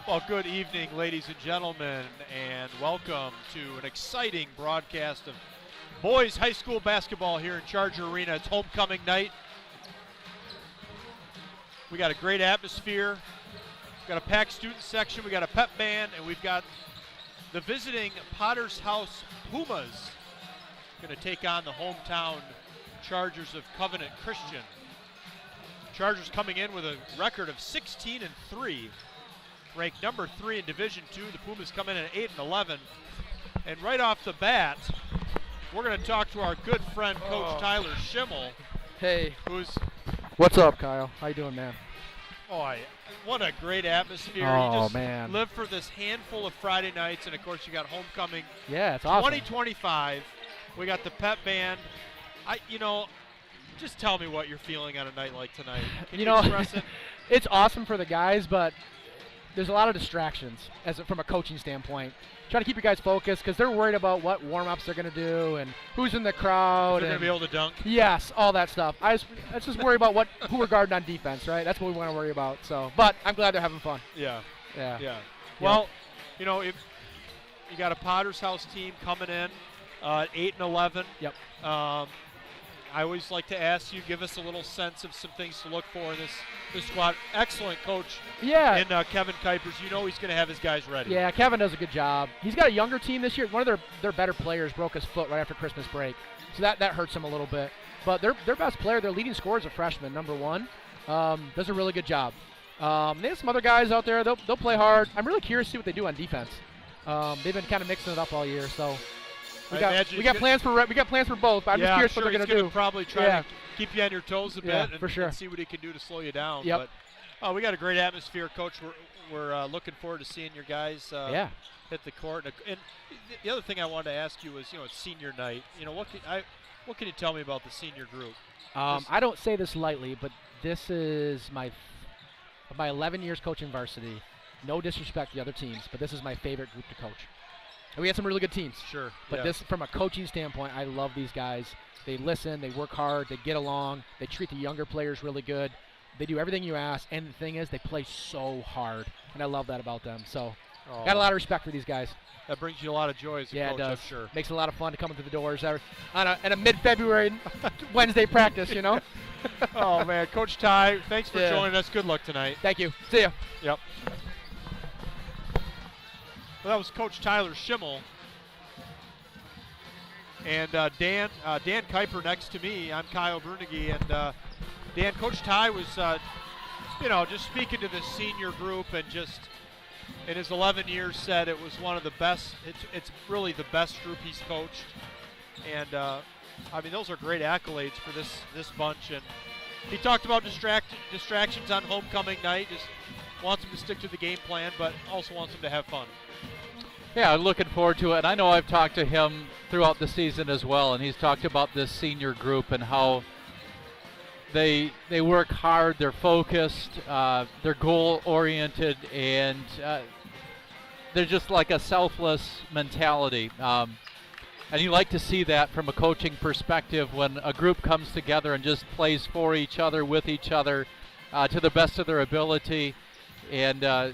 Well, good evening, ladies and gentlemen, and welcome to an exciting broadcast of boys high school basketball here in Charger Arena. It's homecoming night. We got a great atmosphere. We've got a packed student section. We got a pep band, and we've got the visiting Potter's House Pumas going to take on the hometown Chargers of Covenant Christian. Chargers coming in with a record of 16-3. Ranked number 3 in Division II. The Pumas come in at 8-11. And right off the bat, we're going to talk to our good friend, Coach Tyler Schimmel. Hey. What's up, Kyle? How you doing, man? What a great atmosphere. Oh, you just man. live for this handful of Friday nights, and of course you got homecoming. Yeah, it's awesome. 2025. We got the pep band. Just tell me what you're feeling on a night like tonight. Can you express it? It's awesome for the guys, but there's a lot of distractions from a coaching standpoint. Trying to keep you guys focused because they're worried about what warm-ups they're going to do and who's in the crowd. They're going to be able to dunk? Yes, all that stuff. Let's just worry about who we're guarding on defense, right? That's what we want to worry about. So, but I'm glad they're having fun. Yeah. Yeah. Well, if you got a Potter's House team coming in 8-11. Yep. I always like to ask you, give us a little sense of some things to look for in this squad. Excellent coach. Yeah. And Kevin Kuipers, he's going to have his guys ready. Yeah, Kevin does a good job. He's got a younger team this year. One of their better players broke his foot right after Christmas break, so that hurts him a little bit. But their best player, their leading scorer is a freshman, number 1. Does a really good job. They have some other guys out there. They'll play hard. I'm really curious to see what they do on defense. They've been kind of mixing it up all year, so. We got plans for both. But I'm just curious what they're going to do. Probably try to keep you on your toes a bit and see what he can do to slow you down. Yep. But we got a great atmosphere, Coach. We're looking forward to seeing your guys hit the court. And the other thing I wanted to ask you was, it's senior night. What can you tell me about the senior group? I don't say this lightly, but this is my 11 years coaching varsity. No disrespect to the other teams, but this is my favorite group to coach. And we had some really good teams. Sure. But this, from a coaching standpoint, I love these guys. They listen, they work hard, they get along, they treat the younger players really good. They do everything you ask, and the thing is, they play so hard, and I love that about them. So, got a lot of respect for these guys. That brings you a lot of joy as a coach, it does. I'm sure. Makes it a lot of fun to come into the doors on a mid-February Wednesday practice, Oh, man. Coach Ty, thanks for joining us. Good luck tonight. Thank you. See ya. Yep. Well, that was Coach Tyler Schimmel. And Dan Kuiper next to me. I'm Kyle Brunigi. And Dan, Coach Ty was, just speaking to the senior group and just in his 11 years said it was one of the best. It's really the best group he's coached. And, those are great accolades for this bunch. And he talked about distractions on homecoming night. Just wants them to stick to the game plan, but also wants them to have fun. Yeah, I'm looking forward to it. And I know I've talked to him throughout the season as well, and he's talked about this senior group and how they work hard, they're focused, they're goal-oriented, and they're just like a selfless mentality. And you like to see that from a coaching perspective when a group comes together and just plays for each other, with each other, to the best of their ability. And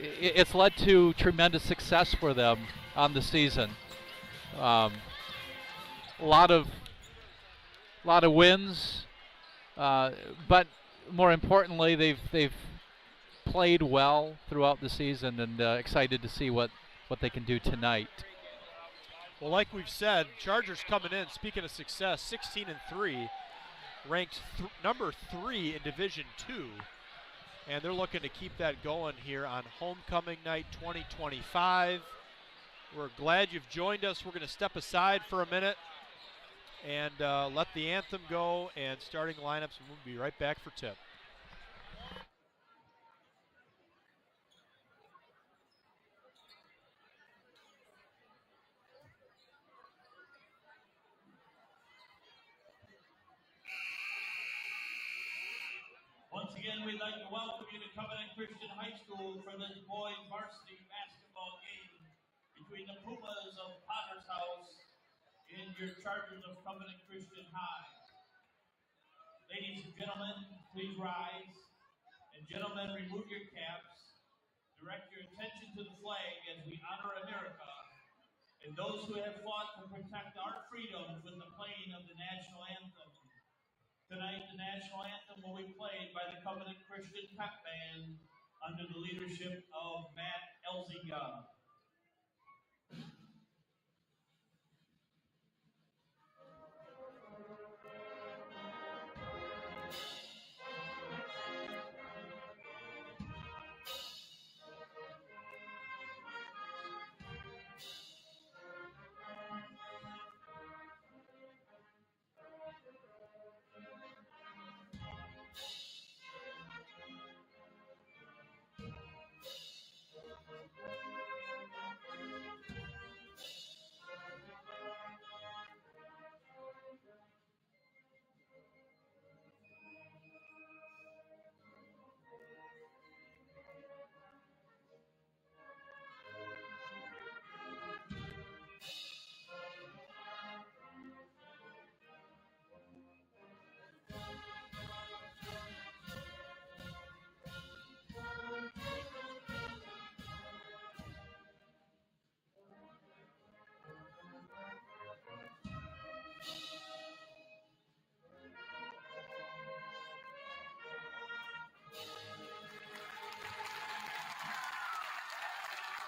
it's led to tremendous success for them on the season. A lot of wins, but more importantly, they've played well throughout the season, and excited to see what they can do tonight. Well, like we've said, Chargers coming in, speaking of success, 16-3, ranked number 3 in Division II. And they're looking to keep that going here on Homecoming Night 2025. We're glad you've joined us. We're going to step aside for a minute and let the anthem go and starting lineups, and we'll be right back for tip. Once again, we'd like to welcome you to Covenant Christian High School for this boys varsity basketball game between the Pumas of Potter's House and your Chargers of Covenant Christian High. Ladies and gentlemen, please rise. And gentlemen, remove your caps. direct your attention to the flag as we honor America and those who have fought to protect our freedoms with the playing of the national anthem. Tonight, the national anthem will be played by the Covenant Christian Pep Band under the leadership of Matt Elzinga.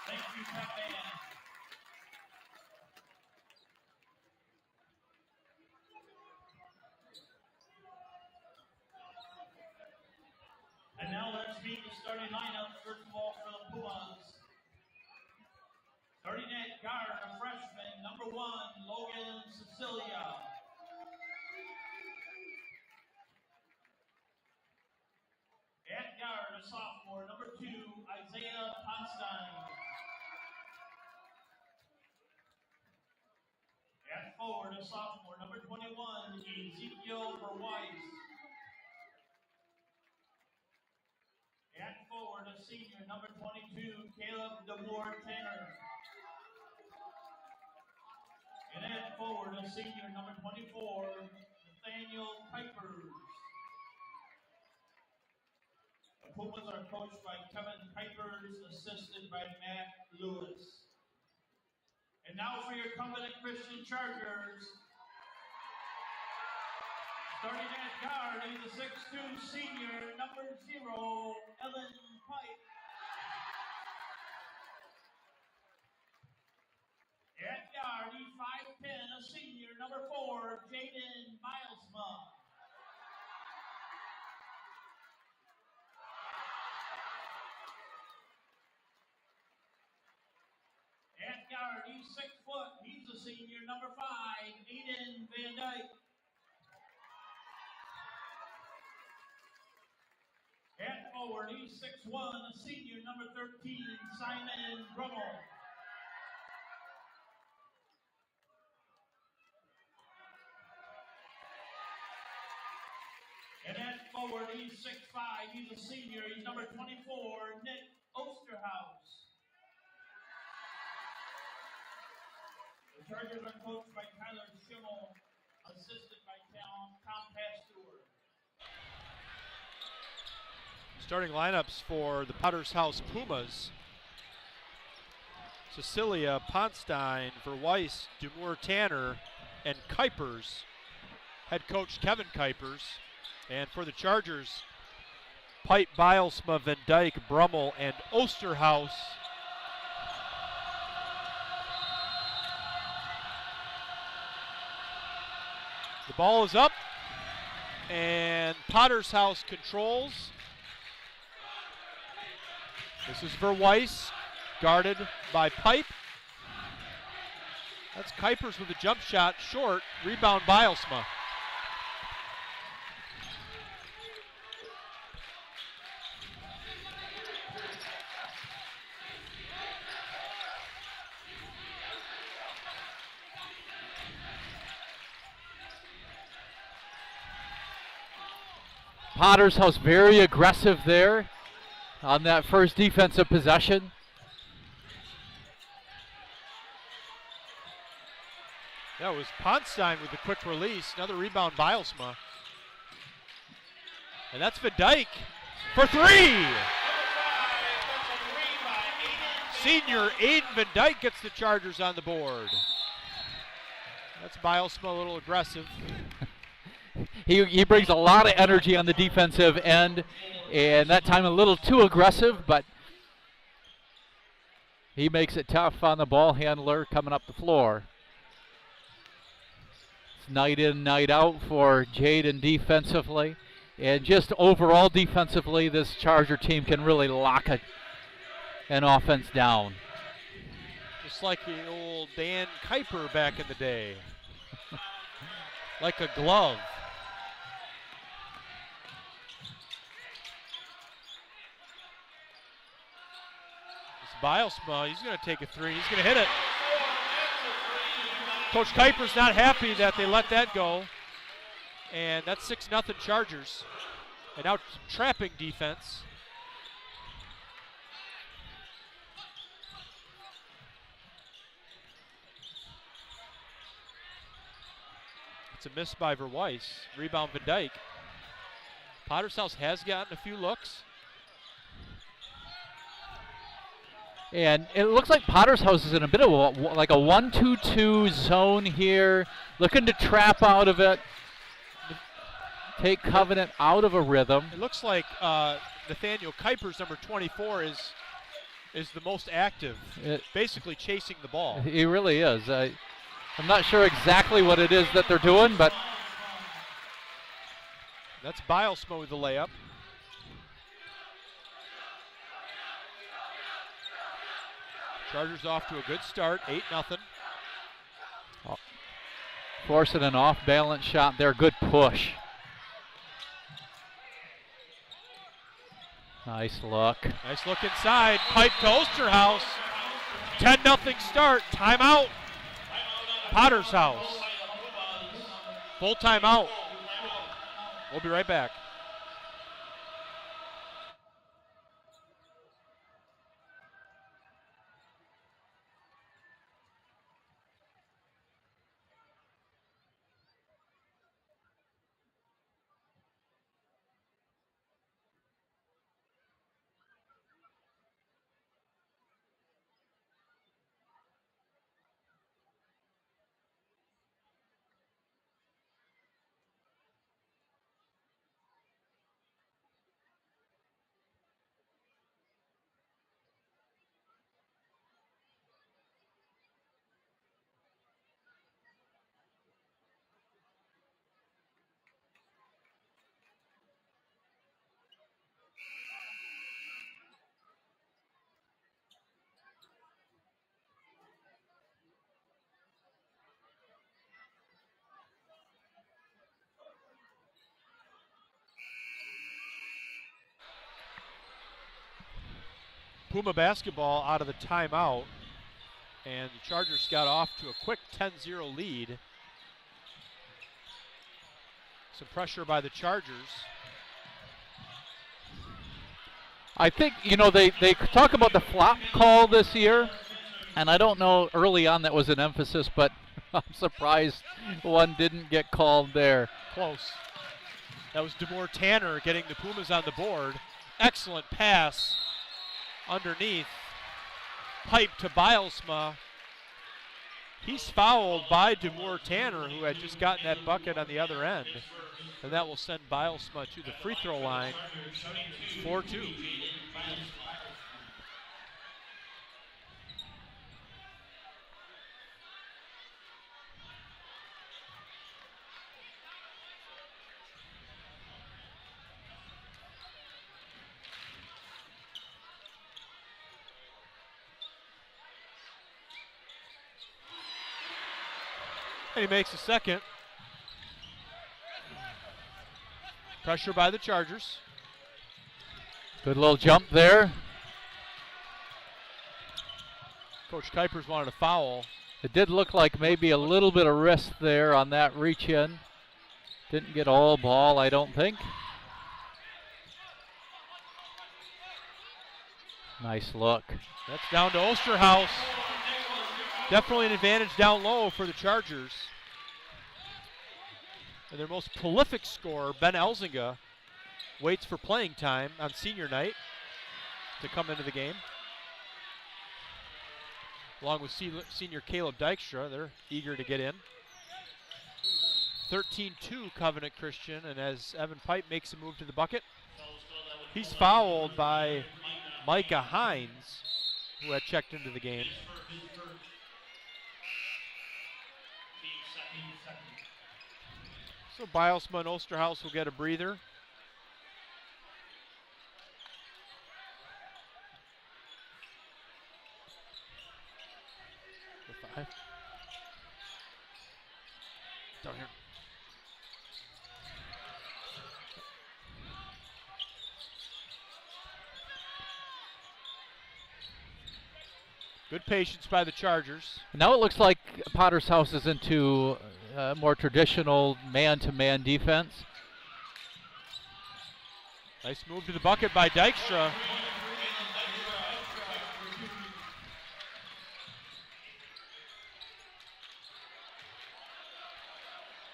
Thank you, Pep Band. And now let's meet the starting lineup. First of all, for the Pumas. Starting at guard, a freshman, number 1, Logan Cecilia. At guard, a sophomore, number 2, Isaiah Ponstein. At forward, a sophomore, number 21, Ezekiel Verweiss. At forward, a senior, number 22, Caleb DeMoore Tanner. And at forward, a senior, number 24, Nathaniel Kuipers. The Pumas are coached by Kevin Kuipers, assisted by Matt Lewis. And now for your Covenant Christian Chargers. Starting at guard, he's a 6'2" senior, number 0, Ellen Pike. At guard, he's 5'10", a senior, number 4, Jaden Milesma. At guard, he's 6 foot, he's a senior, number 5, Aiden Van Dyke. At forward, he's 6'1", a senior, number 13, Simon Brummel. And at forward, he's 6'5", he's a senior, he's number 24, Nick Osterhaus. The Chargers are coached by Tyler Schimmel, assisted by Tom Pasteur. Starting lineups for the Potter's House Pumas. Cecilia, Ponstein, Verweiss, DeMoore Tanner, and Kuipers. Head coach Kevin Kuipers. And for the Chargers, Pipe, Bilesma, Van Dyke, Brummel, and Osterhaus. The ball is up, and Potter's House controls. This is Verweiss, guarded by Pipe. That's Kuipers with a jump shot, short. Rebound, Bilesma. Potter's House very aggressive there on that first defensive possession. That was Ponstein with the quick release. Another rebound, Bilesma. And that's Van Dyke for 3. senior Aiden Van Dyke gets the Chargers on the board. That's Bilesma, a little aggressive. He brings a lot of energy on the defensive end, and that time a little too aggressive, but he makes it tough on the ball handler coming up the floor. It's night in, night out for Jaden defensively, and just overall defensively, this Charger team can really lock an offense down. Just like the old Dan Kuiper back in the day. Like a glove. Bilesma, he's going to take a three. He's going to hit it. Coach Kuiper's not happy that they let that go. And that's 6-0 Chargers. And now trapping defense. It's a miss by Verweiss. Rebound Van Dyke. Potter's House has gotten a few looks. And it looks like Potter's House is in a bit of like a 1-2-2 zone here, looking to trap out of it, take Covenant out of a rhythm. It looks like Nathaniel Kuiper's number 24 is the most active, basically chasing the ball. He really is. I'm not sure exactly what it is that they're doing, but that's Bilesma with the layup. Chargers off to a good start, 8-0. Forcing an off-balance shot there, good push. Nice look. Nice look inside, pipe to Osterhaus. 10-0 start, timeout. Potter's House. Full timeout. We'll be right back. Puma basketball out of the timeout, and the Chargers got off to a quick 10-0 lead. Some pressure by the Chargers. I think, you know, they talk about the flop call this year, and I don't know early on that was an emphasis, but I'm surprised one didn't get called there. Close. That was DeMore Tanner getting the Pumas on the board. Excellent pass underneath. Pipe to Bilesma. He's fouled by DeMore Tanner, who had just gotten that bucket on the other end. And that will send Bilesma to the free throw line. 4-2. And he makes a second. Pressure by the Chargers. Good little jump there. Coach Kuiper's wanted a foul. It did look like maybe a little bit of wrist there on that reach in. Didn't get all ball, I don't think. Nice look. That's down to Osterhaus. Definitely an advantage down low for the Chargers. And their most prolific scorer, Ben Elzinga, waits for playing time on senior night to come into the game. along with senior Caleb Dykstra. They're eager to get in. 13-2 Covenant Christian, and as Evan Pipe makes a move to the bucket, he's fouled by Micah Hines, who had checked into the game. So Bilesma and Osterhaus will get a breather. Five. Down here. Good patience by the Chargers. Now it looks like Potter's House is into more traditional man-to-man defense. Nice move to the bucket by Dykstra.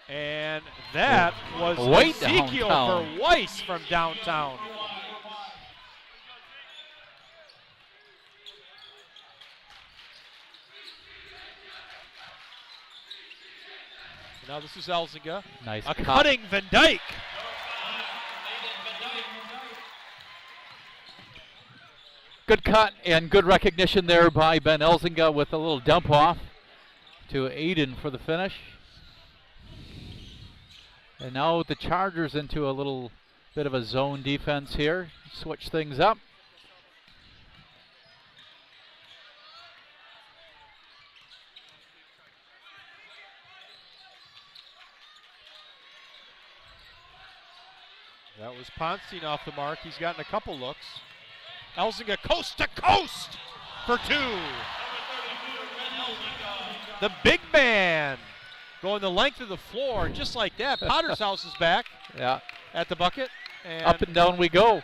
And that was Ezekiel for Weiss from downtown. Now this is Elzinga. Nice A cutting Van Dyke. Good cut and good recognition there by Ben Elzinga with a little dump off to Aiden for the finish. And now the Chargers into a little bit of a zone defense here. Switch things up. That was Ponstein off the mark. He's gotten a couple looks. Elzinga coast to coast for two. The big man going the length of the floor, and just like that, Potter's House is back at the bucket. And up and down we go.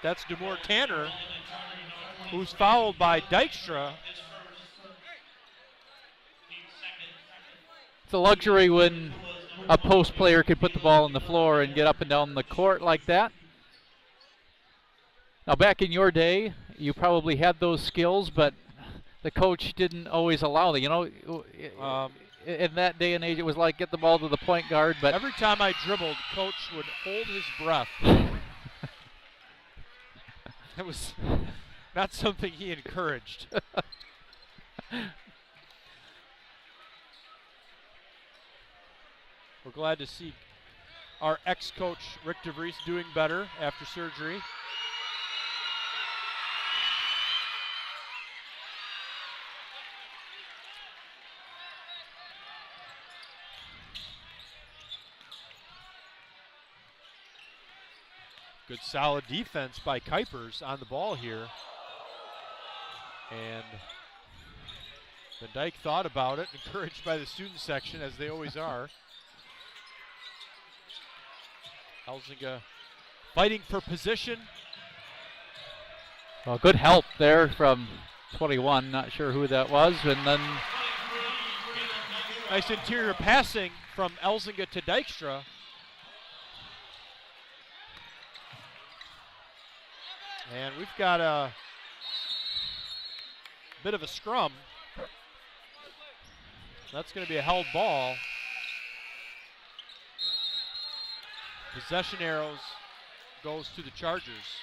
That's DeMoore Tanner, who's fouled by Dykstra. It's a luxury when a post player can put the ball on the floor and get up and down the court like that. Now back in your day, you probably had those skills, but the coach didn't always allow them. You know, in that day and age, it was like get the ball to the point guard. But every time I dribbled, coach would hold his breath. That was not something he encouraged. We're glad to see our ex-coach Rick DeVries doing better after surgery. Good solid defense by Kuipers on the ball here. And Van Dyke thought about it, encouraged by the student section, as they always are. Elzinga fighting for position. Well, good help there from 21. Not sure who that was. And then nice interior passing from Elzinga to Dykstra. And we've got a bit of a scrum. That's going to be a held ball. Possession arrows goes to the Chargers.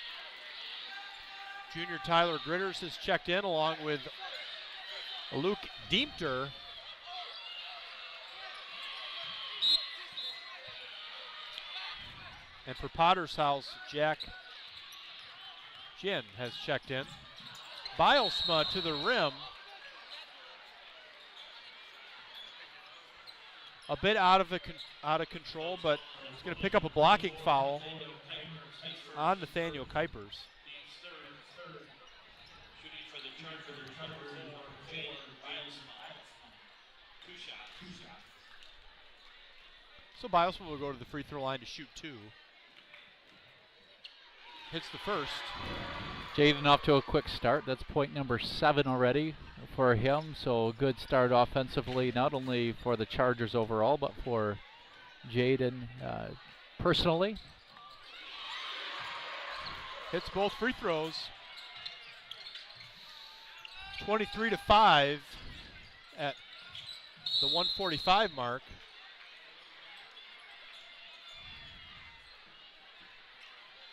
Junior Tyler Gritters has checked in along with Luke Diemter. And for Potter's House, Jack Jin has checked in. Bilesma to the rim. A bit out of control, but he's going to pick up a blocking foul on Nathaniel Kuipers. So Bilesma will go to the free throw line to shoot two. Hits the first. Jaden off to a quick start. That's point number 7 already for him. So good start offensively, not only for the Chargers overall, but for Jaden personally. Hits both free throws. 23-5 at the 1:45 mark.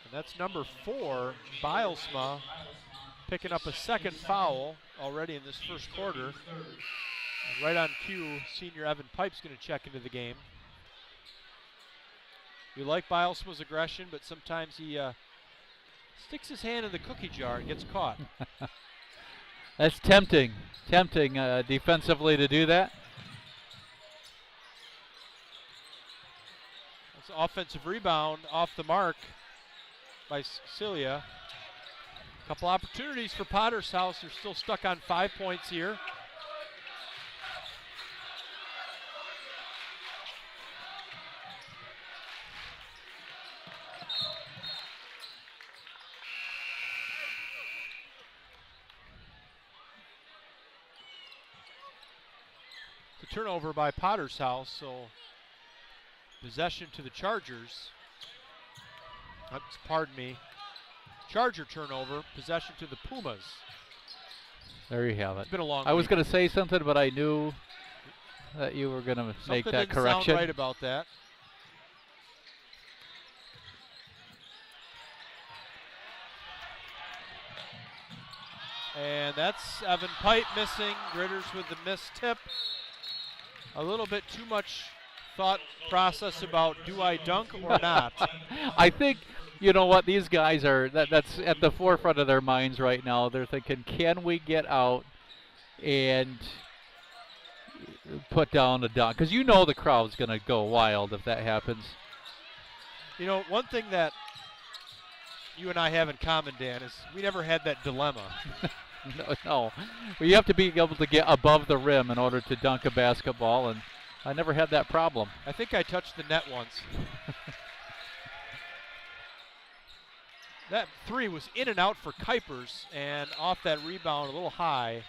And that's number 4, Bilesma, picking up a second foul already in this first quarter. And right on cue, senior Evan Pipe's going to check into the game. We like Bilesma's aggression, but sometimes he sticks his hand in the cookie jar and gets caught. That's tempting defensively to do that. That's an offensive rebound off the mark by Celia. A couple opportunities for Potter's House. They're still stuck on 5 points here. The turnover by Potter's House, so possession to the Chargers. Pardon me. Charger turnover, possession to the Pumas. There you have it. It's been a long I was week. going to say something, but I knew that you were going to make that didn't correction. Sound right about that. And that's Evan Pipe missing. Gritters with the missed tip. A little bit too much thought process about do I dunk or not. I think, you know what, these guys are, that's at the forefront of their minds right now. They're thinking, can we get out and put down a dunk? Because you know the crowd's going to go wild if that happens. You know, one thing that you and I have in common, Dan, is we never had that dilemma. No. Well, you have to be able to get above the rim in order to dunk a basketball, and I never had that problem. I think I touched the net once. That three was in and out for Kuipers, and off that rebound a little high.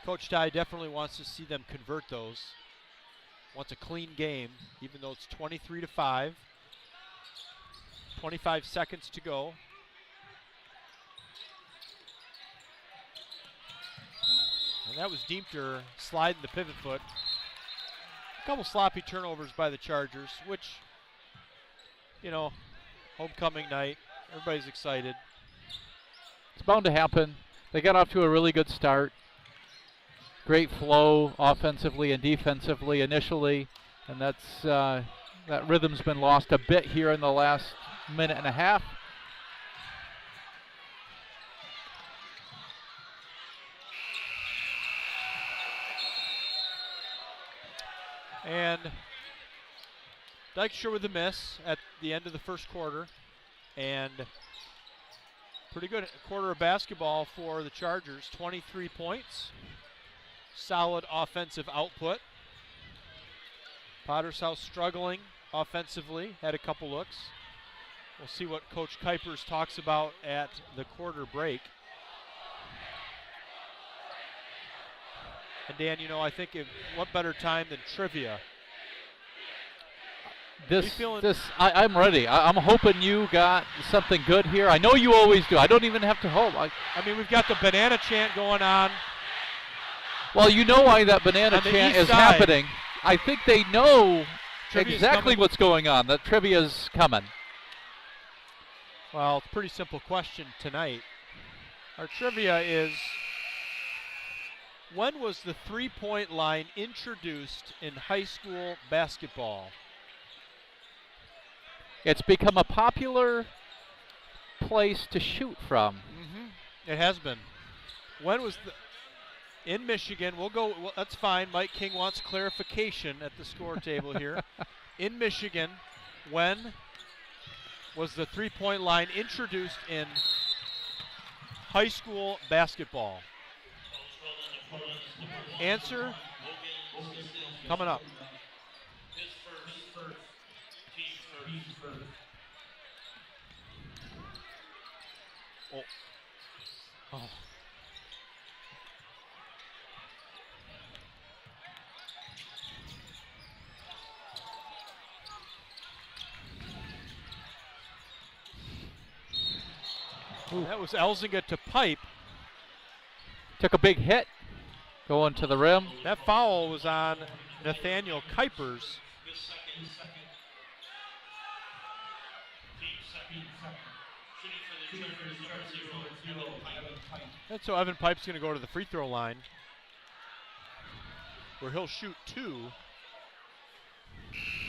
Coach Ty definitely wants to see them convert those. Wants a clean game, even though it's 23-5. 25 seconds to go. And that was Diemter sliding the pivot foot. A couple sloppy turnovers by the Chargers, which, you know, homecoming night, everybody's excited. It's bound to happen. They got off to a really good start. Great flow offensively and defensively initially, and that's that rhythm's been lost a bit here in the last minute and a half. And Dykeshire with a miss at the end of the first quarter, and pretty good quarter of basketball for the Chargers. 23 points, solid offensive output. Potter's House struggling offensively, had a couple looks. We'll see what Coach Kuipers talks about at the quarter break. And Dan, you know, I think what better time than trivia? I'm ready. I'm hoping you got something good here. I know you always do. I don't even have to hope. I mean, we've got the banana chant going on. Well, you know why that banana chant is happening. I think they know exactly what's going on. That trivia's coming. Well, it's a pretty simple question tonight. Our trivia is, when was the three-point line introduced in high school basketball? It's become a popular place to shoot from. Mm-hmm. It has been. When was in Michigan? Well, that's fine. Mike King wants clarification at the score table here. In Michigan, when was the three-point line introduced in high school basketball? Answer coming up. Oh. That was Elzinga to pipe. Took a big hit going to the rim. That foul was on Nathaniel Kuipers. And so Evan Pipe's going to go to the free throw line, where he'll shoot 2.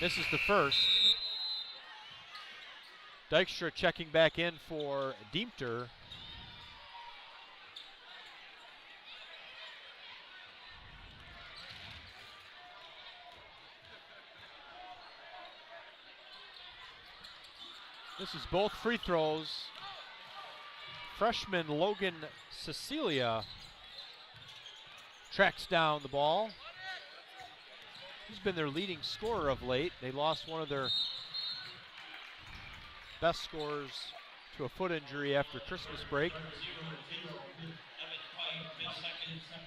Misses the first. Dykstra checking back in for Diemter. This is both free throws. Freshman Logan Cecilia tracks down the ball. He's been their leading scorer of late. They lost one of their best scorers to a foot injury after Christmas break.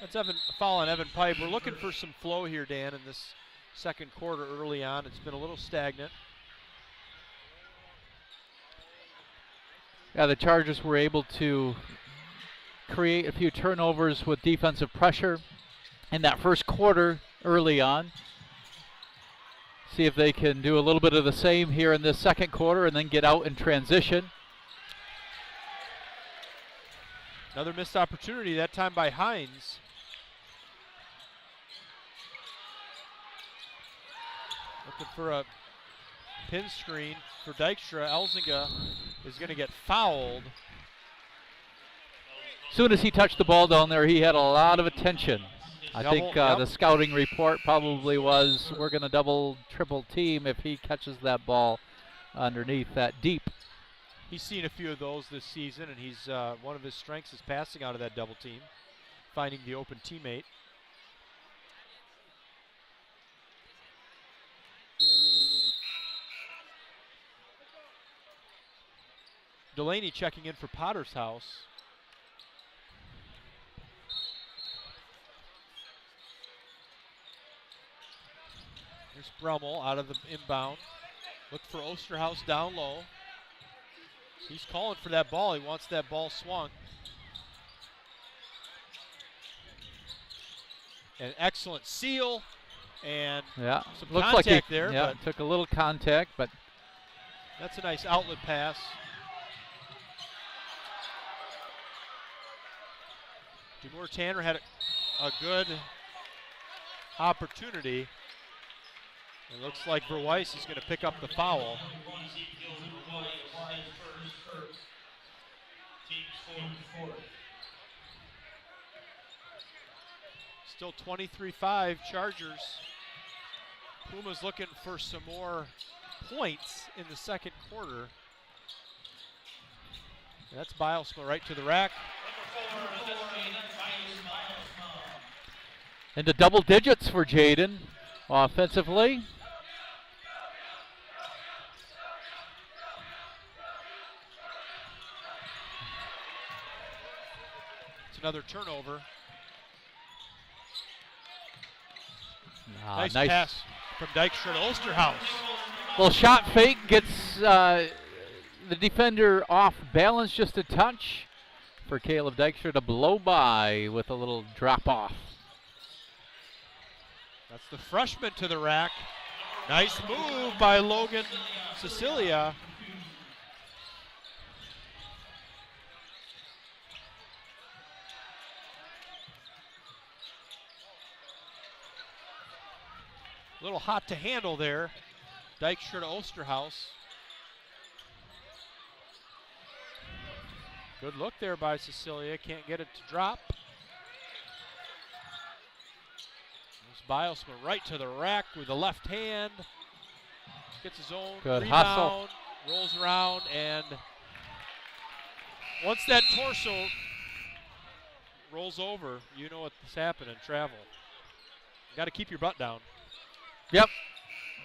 That's a foul on Evan Pipe. We're looking for some flow here, Dan, in this second quarter early on. It's been a little stagnant. Yeah, the Chargers were able to create a few turnovers with defensive pressure in that first quarter early on. See if they can do a little bit of the same here in this second quarter and then get out in transition. Another missed opportunity, that time by Hines. Looking for a pin screen for Dykstra. Elzinga is going to get fouled. As soon as he touched the ball down there, he had a lot of attention. I think the scouting report probably was, we're going to double, triple team if he catches that ball underneath that deep. He's seen a few of those this season, and he's one of his strengths is passing out of that double team, finding the open teammate. Delaney checking in for Potter's House. Here's Brummel out of the inbound. Look for Osterhaus down low. He's calling for that ball. He wants that ball swung. An excellent seal and yeah, some looks contact like he, there. Yeah, but took a little contact, but that's a nice outlet pass. Demore Tanner had a good opportunity. It looks like Verweiss is going to pick up the foul. Still 23-5 Chargers. Puma's looking for some more points in the second quarter. That's Bilesma right to the rack. Into double digits for Jaden offensively. It's another turnover. Nice pass from Dykstra to Osterhaus. Little shot fake gets the defender off balance just a touch for Caleb Dykstra to blow by with a little drop off. That's the freshman to the rack. Nice move by Logan Cecilia. A little hot to handle there. Dykstra to Osterhaus. Good look there by Cecilia. Can't get it to drop. Bilesma right to the rack with the left hand. Gets his own good rebound. hustle. Rolls around, and once that torso rolls over, you know what's happening. Travel. You got to keep your butt down. Yep.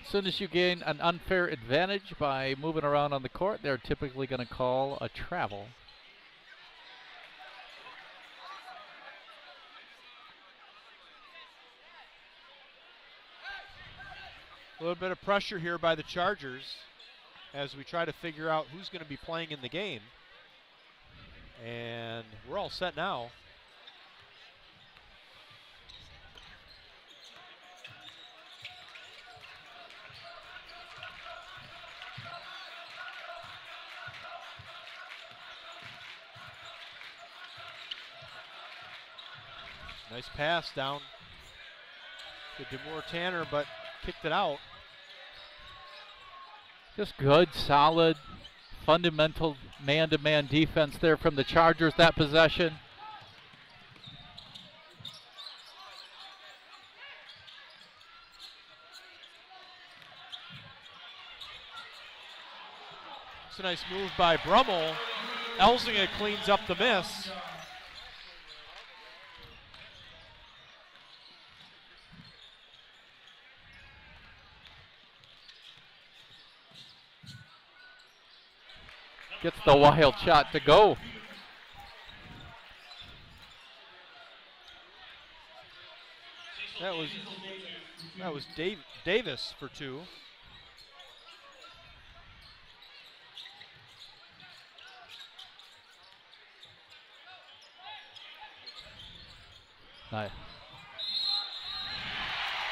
As soon as you gain an unfair advantage by moving around on the court, they're typically going to call a travel. A little bit of pressure here by the Chargers as we try to figure out who's going to be playing in the game. And we're all set now. Nice pass down to DeMoore Tanner, but kicked it out. Just good, solid, fundamental man-to-man defense there from the Chargers that possession. It's a nice move by Brummel. Elzinga cleans up the miss. Gets the wild shot to go. That was Davis for 2. Nice.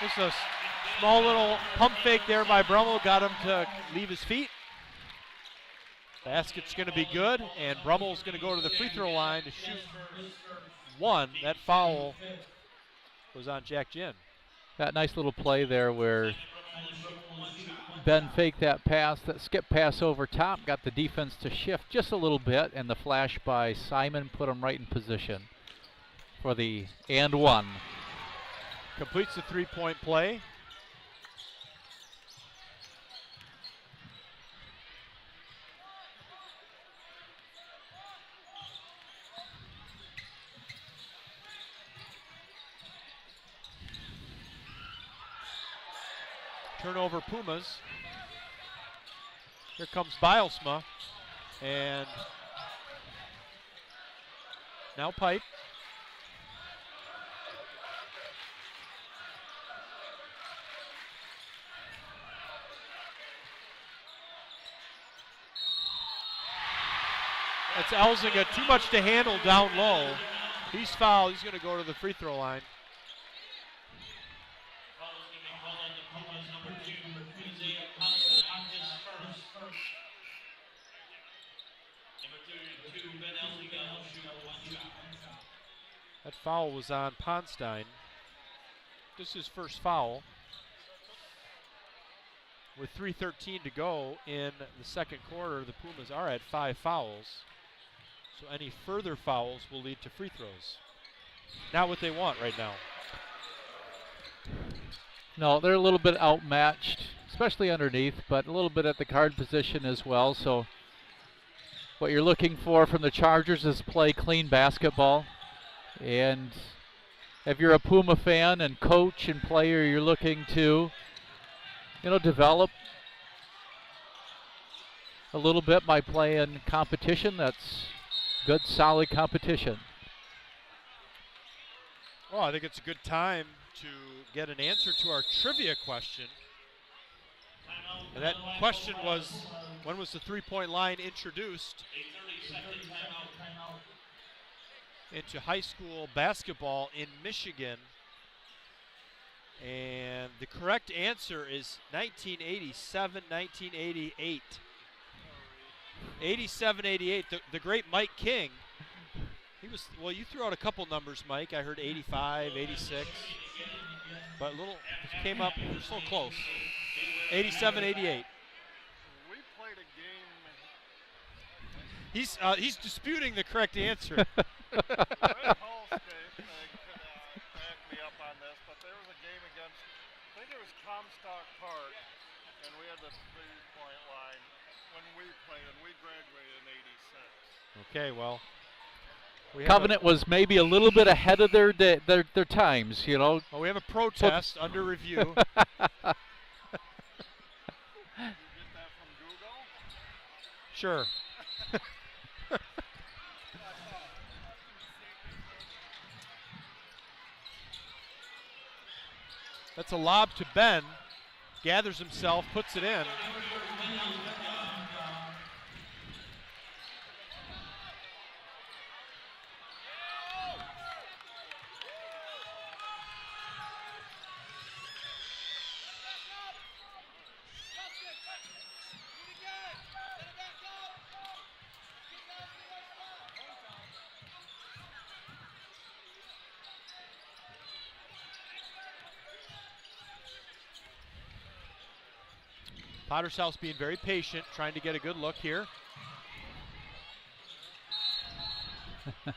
Just a small little pump fake there by Brummel, got him to leave his feet. Basket's going to be good, and Brummel's going to go to the free throw line to shoot 1. That foul was on Jack Ginn. That nice little play there where Ben faked that pass, that skip pass over top, got the defense to shift just a little bit, and the flash by Simon put him right in position for the and 1. Completes the 3-point play. Turnover Pumas. Here comes Bilesma, and now Pipe. That's Elzinga, too much to handle down low. He's fouled, he's going to go to the free throw line. That foul was on Ponstein. This is his first foul. With 3:13 to go in the second quarter, the Pumas are at 5 fouls. So any further fouls will lead to free throws. Not what they want right now. No, they're a little bit outmatched, especially underneath, but a little bit at the guard position as well. So what you're looking for from the Chargers is play clean basketball. And if you're a Puma fan and coach and player, you're looking to, develop a little bit by playing competition that's good, solid competition. Well, I think it's a good time to get an answer to our trivia question. And that question was, when was the 3-point line introduced into high school basketball in Michigan? And the correct answer is 1987, 1988. 87, 88. The great Mike King. He was, well, you threw out a couple numbers, Mike. I heard 85, 86. But came up, we're so close. 87, 88. We played a game. He's disputing the correct answer. Red Hall State could back me up on this, but there was a game against, I think it was Comstock Park, and we had the 3-point line when we played, and we graduated in 86. Okay, well. Covenant was maybe a little bit ahead of their times, Well, we have a protest under review. Did you get that from Google? Sure. That's a lob to Ben. Gathers himself, puts it in. Potter's House being very patient, trying to get a good look here. That's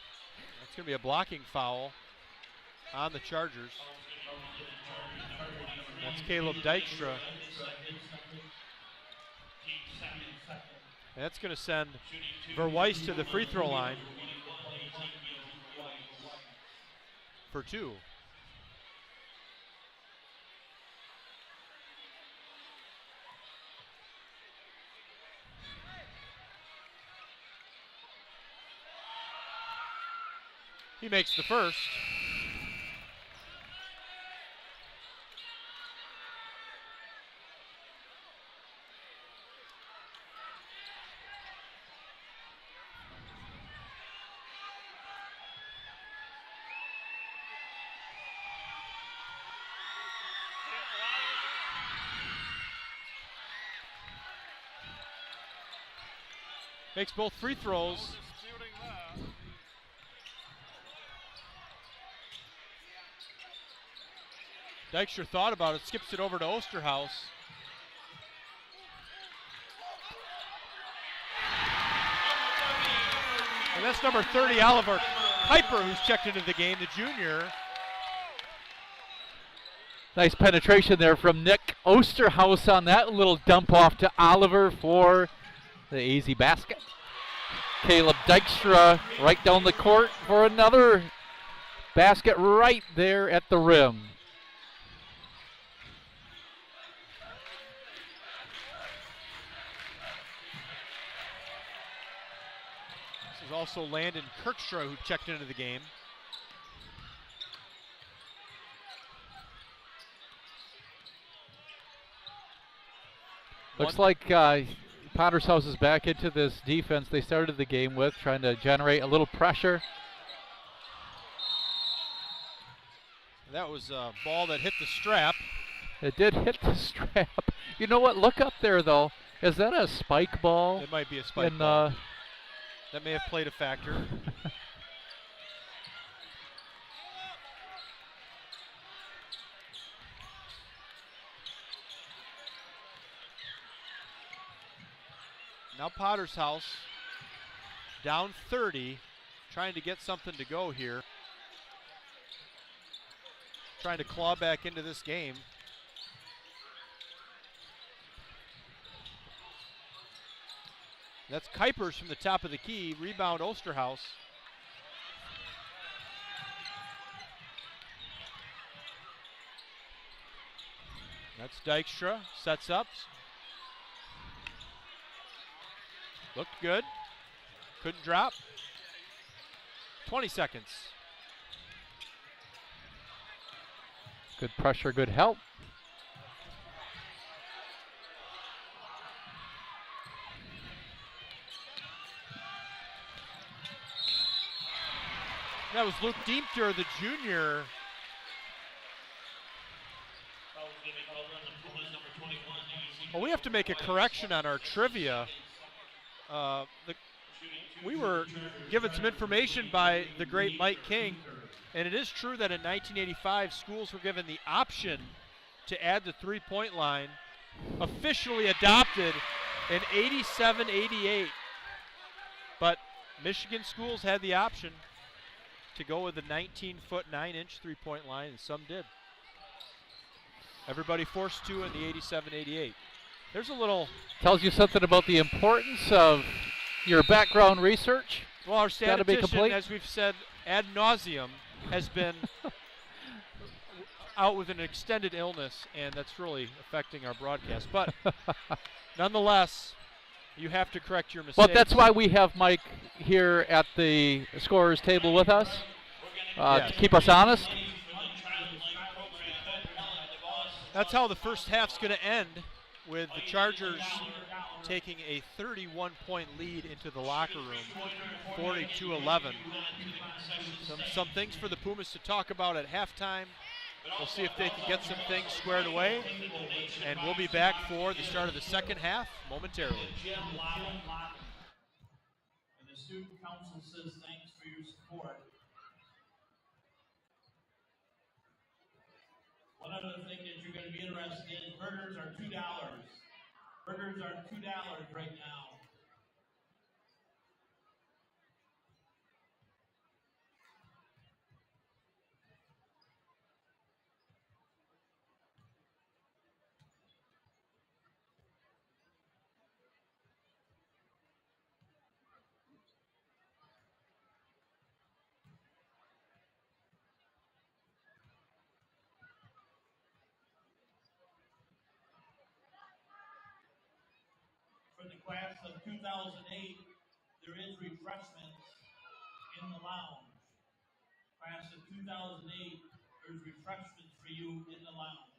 going to be a blocking foul on the Chargers. That's Caleb Dykstra. And that's going to send Verweiss to the free throw line for 2. He makes the first. Makes both free throws. Dykstra thought about it, skips it over to Osterhaus. And that's number 30, Oliver Kuiper, who's checked into the game, the junior. Nice penetration there from Nick Osterhaus on that little dump off to Oliver for the easy basket. Caleb Dykstra right down the court for another basket right there at the rim. This is also Landon Kirkstra, who checked into the game. Looks like Potter's House is back into this defense they started the game with, trying to generate a little pressure. That was a ball that hit the strap. It did hit the strap. You know what? Look up there, though. Is that a spike ball? It might be a spike ball. That may have played a factor. Now Potter's House down 30, trying to get something to go here. Trying to claw back into this game. That's Kuipers from the top of the key. Rebound Osterhaus. That's Dykstra. Sets up. Looked good. Couldn't drop. 20 seconds. Good pressure, good help. That was Luke Diemter, the junior. Well, we have to make a correction on our trivia. We were given some information by the great Mike King, and it is true that in 1985, schools were given the option to add the three-point line, officially adopted in 87-88. But Michigan schools had the option to go with the 19-foot, 9-inch three-point line, and some did. Everybody forced to in the 87-88. There's a little... Tells you something about the importance of your background research. Well, our statistician, as we've said ad nauseum, has been out with an extended illness, and that's really affecting our broadcast. But nonetheless, you have to correct your mistakes. Well, that's why we have Mike here at the scorer's table with us to keep us honest. That's how the first half's going to end, with the Chargers taking a 31-point lead into the locker room, 42-11. Some things for the Pumas to talk about at halftime. We'll see if they can get some things squared away, and we'll be back for the start of the second half momentarily. And the student council says thanks for your support. One other thing that you're going to be interested in, burgers are $2. Beers are $2 right now. For the class of 2008, there is refreshments in the lounge. Class of 2008, there's refreshments for you in the lounge.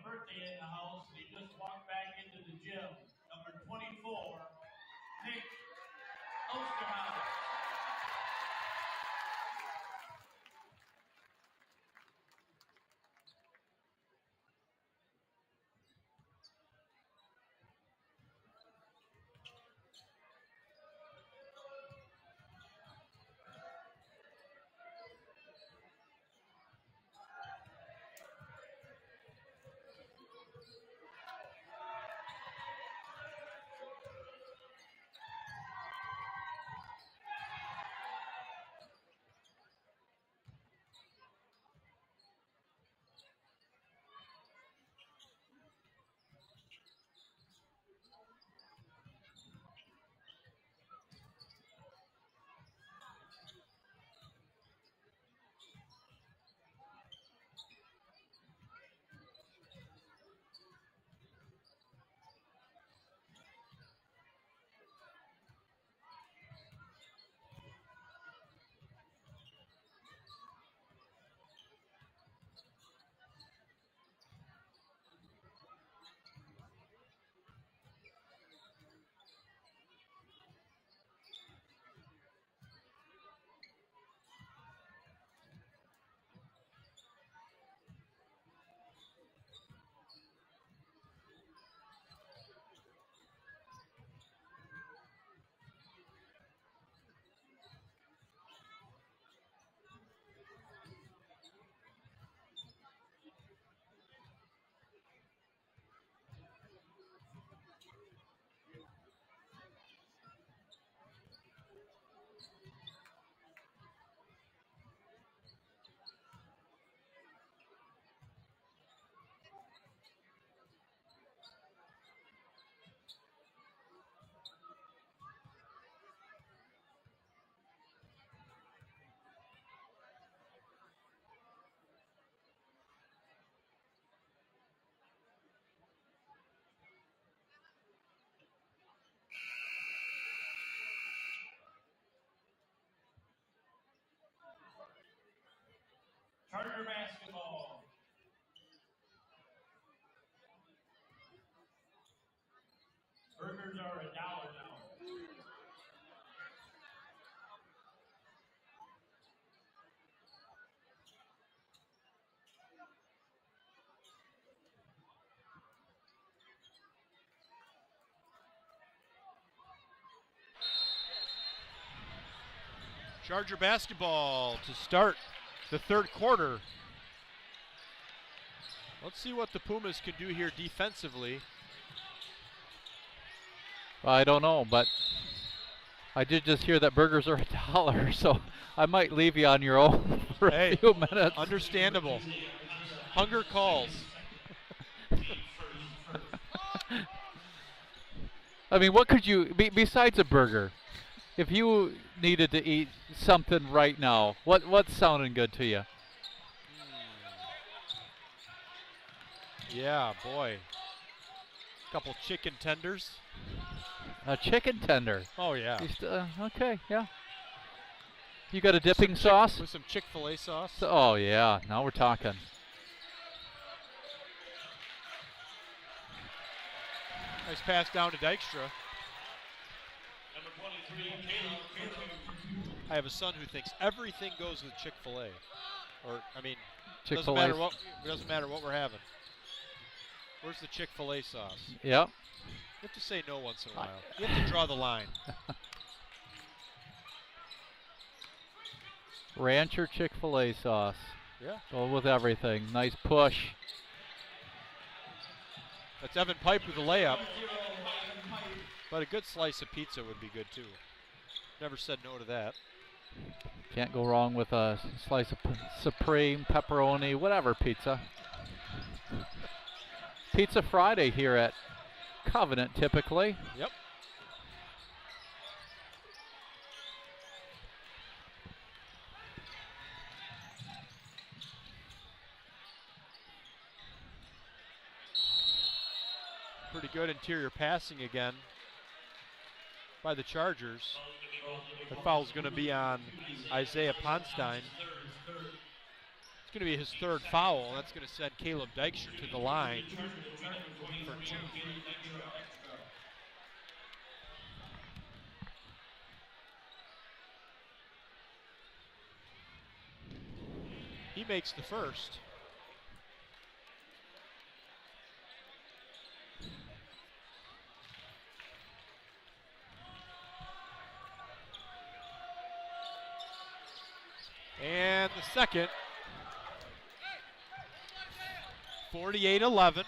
a birthday in the house, and he just walked back into the gym. Number 24, Nick Osterhouse. Charter basketball. Burgers are $1 now. Charger basketball to start the third quarter. Let's see what the Pumas can do here defensively. I don't know, but I did just hear that burgers are $1, so I might leave you on your own for a few minutes. Understandable. Hunger calls. I mean, what could you, besides a burger, if you needed to eat something right now, what's sounding good to you? Yeah, boy. Couple chicken tenders. A chicken tender. Oh, yeah. Okay, yeah. You got a dipping sauce? With some Chick-fil-A sauce. Oh, yeah. Now we're talking. Nice pass down to Dykstra. I have a son who thinks everything goes with Chick-fil-A. Or, I mean, doesn't matter what we're having. Where's the Chick-fil-A sauce? Yep. You have to say no once in a while. You have to draw the line. Ranch or Chick-fil-A sauce? Yeah. Go with everything. Nice push. That's Evan Pipe with the layup. But a good slice of pizza would be good too. Never said no to that. Can't go wrong with a slice of supreme, pepperoni, whatever pizza. Pizza Friday here at Covenant typically. Yep. Pretty good interior passing again by the Chargers. The foul's going to be on Isaiah Ponstein. It's going to be his third foul. That's going to send Caleb Dykstra to the line for 2. He makes the first. And the second. 48-11.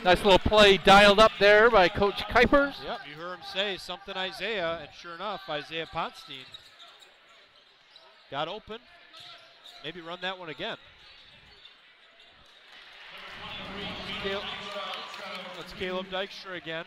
Nice little play dialed up there by Coach Kuipers. Yep, you heard him say something Isaiah, and sure enough, Isaiah Ponstein got open. Maybe run that one again. That's Caleb Dykstra again.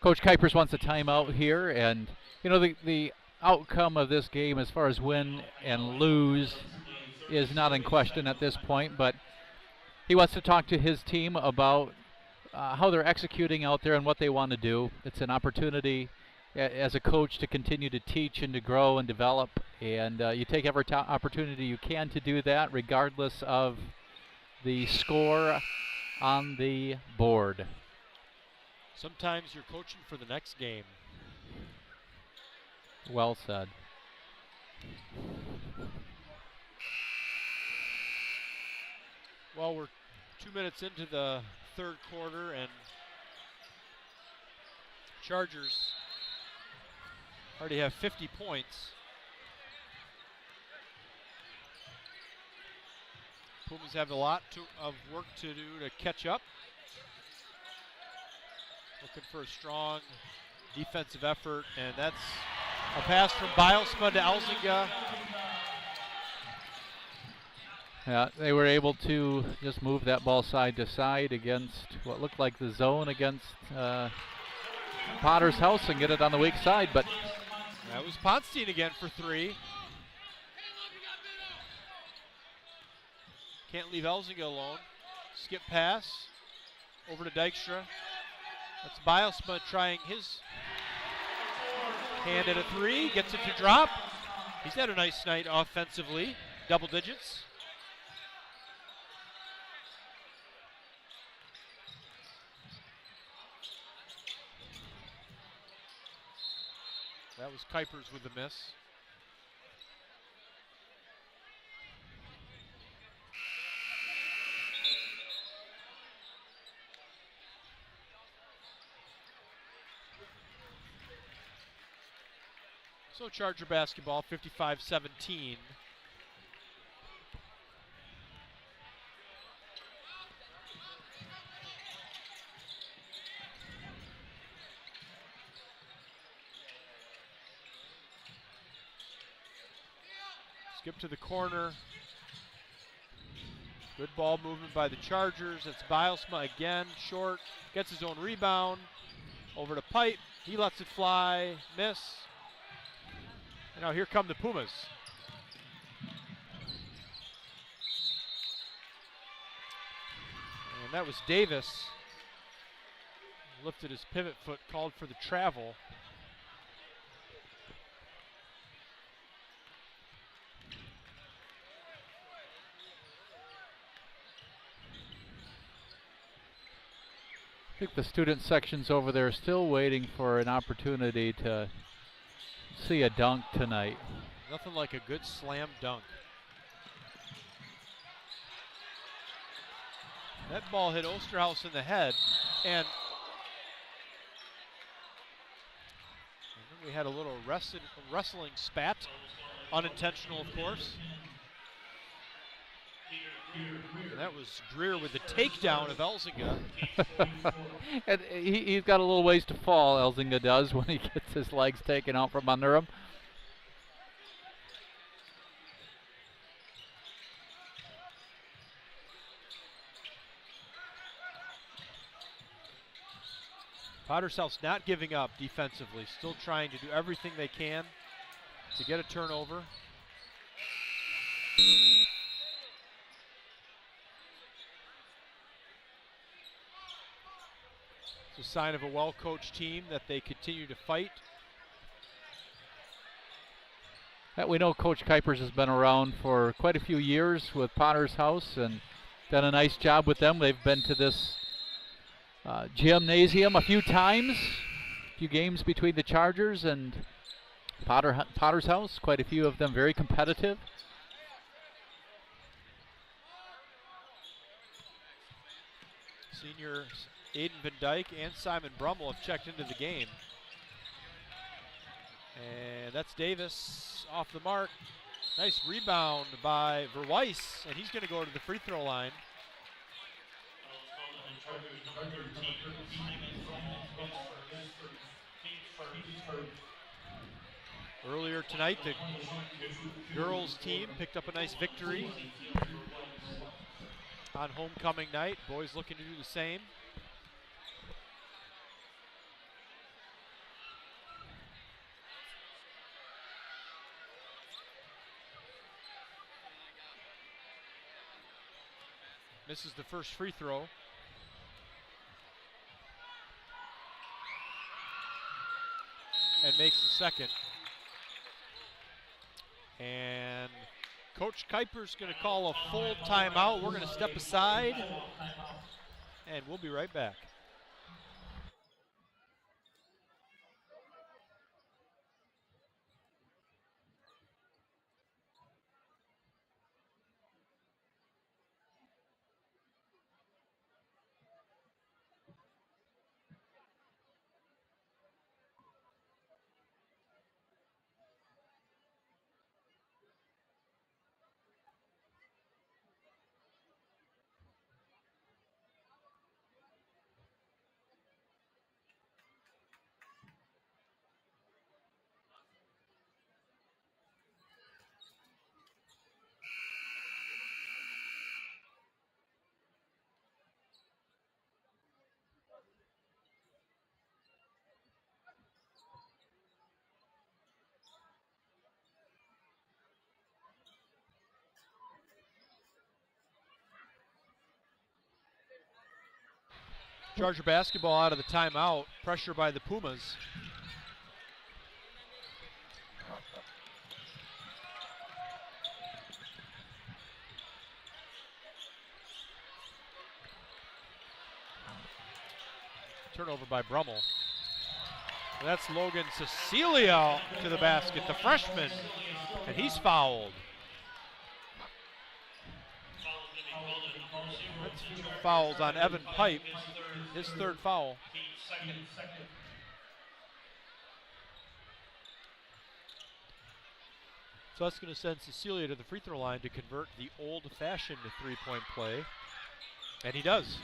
Coach Kuipers wants a timeout here, and you know the outcome of this game as far as win and lose is not in question at this point, but he wants to talk to his team about how they're executing out there and what they want to do. It's an opportunity as a coach to continue to teach and to grow and develop, and you take every opportunity you can to do that regardless of the score on the board. Sometimes you're coaching for the next game. Well said. Well, we're 2 minutes into the third quarter, and Chargers already have 50 points. Pumas have a lot of work to do to catch up. Looking for a strong defensive effort, and that's a pass from Bilesma to Elzinga. Yeah, they were able to just move that ball side to side against what looked like the zone against Potter's House and get it on the weak side, but that was Ponstein again for 3. Can't leave Elzinga alone. Skip pass over to Dykstra. That's Bilesma trying his hand at a 3. Gets it to drop. He's had a nice night offensively. Double digits. That was Kuipers with the miss. So Charger basketball, 55-17. Skip to the corner. Good ball movement by the Chargers. It's Bilesma again, short. Gets his own rebound. Over to Pipe. He lets it fly. Miss. And now here come the Pumas. And that was Davis. Lifted his pivot foot, called for the travel. I think the student section's over there still waiting for an opportunity to see a dunk tonight. Nothing like a good slam dunk. That ball hit Osterhaus in the head, and we had a little wrestling spat, unintentional of course. And that was Greer with the takedown of Elzinga. And he's got a little ways to fall, Elzinga does, when he gets his legs taken out from under him. Potter's House not giving up defensively, still trying to do everything they can to get a turnover. It's a sign of a well-coached team that they continue to fight. We know Coach Kuipers has been around for quite a few years with Potter's House and done a nice job with them. They've been to this gymnasium a few times, a few games between the Chargers and Potter's House, quite a few of them very competitive. Senior Aiden Van Dyke and Simon Brummel have checked into the game. And that's Davis off the mark. Nice rebound by Verweiss, and he's going to go to the free throw line. Earlier tonight, the girls team picked up a nice victory on homecoming night. Boys looking to do the same. Misses the first free throw. And makes the second. And Coach Kuiper's going to call a full timeout. We're going to step aside, and we'll be right back. Charger basketball out of the timeout. Pressure by the Pumas. Turnover by Brummel. And that's Logan Cecilia to the basket, the freshman, and he's fouled. That's fouls on Evan Pipe, his third foul. So that's going to send Cecilia to the free throw line to convert the old-fashioned three-point play, and he does.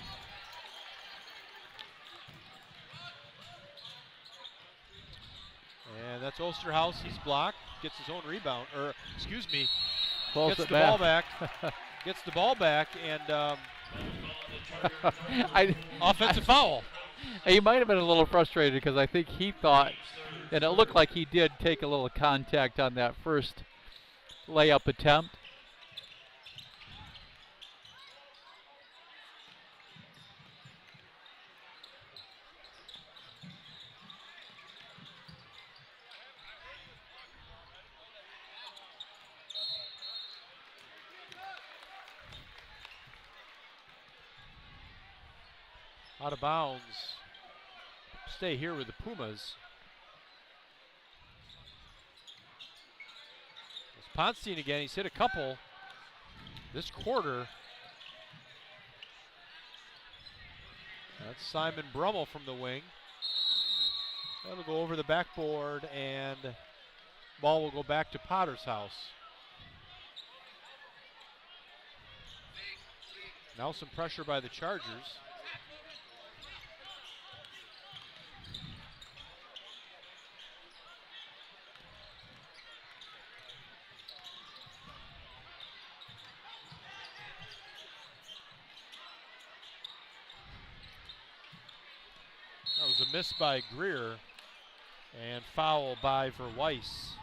And that's Osterhaus. He's blocked, gets his own rebound, or excuse me, gets the ball back. Gets the ball back, and offensive foul. He might have been a little frustrated because I think he thought, and it looked like he did take a little contact on that first layup attempt. Out of bounds. Stay here with the Pumas. It's Ponstein again. He's hit a couple this quarter. That's Simon Brummel from the wing. That'll go over the backboard, and ball will go back to Potter's House. Now some pressure by the Chargers. That was a miss by Greer and foul by Verweiss.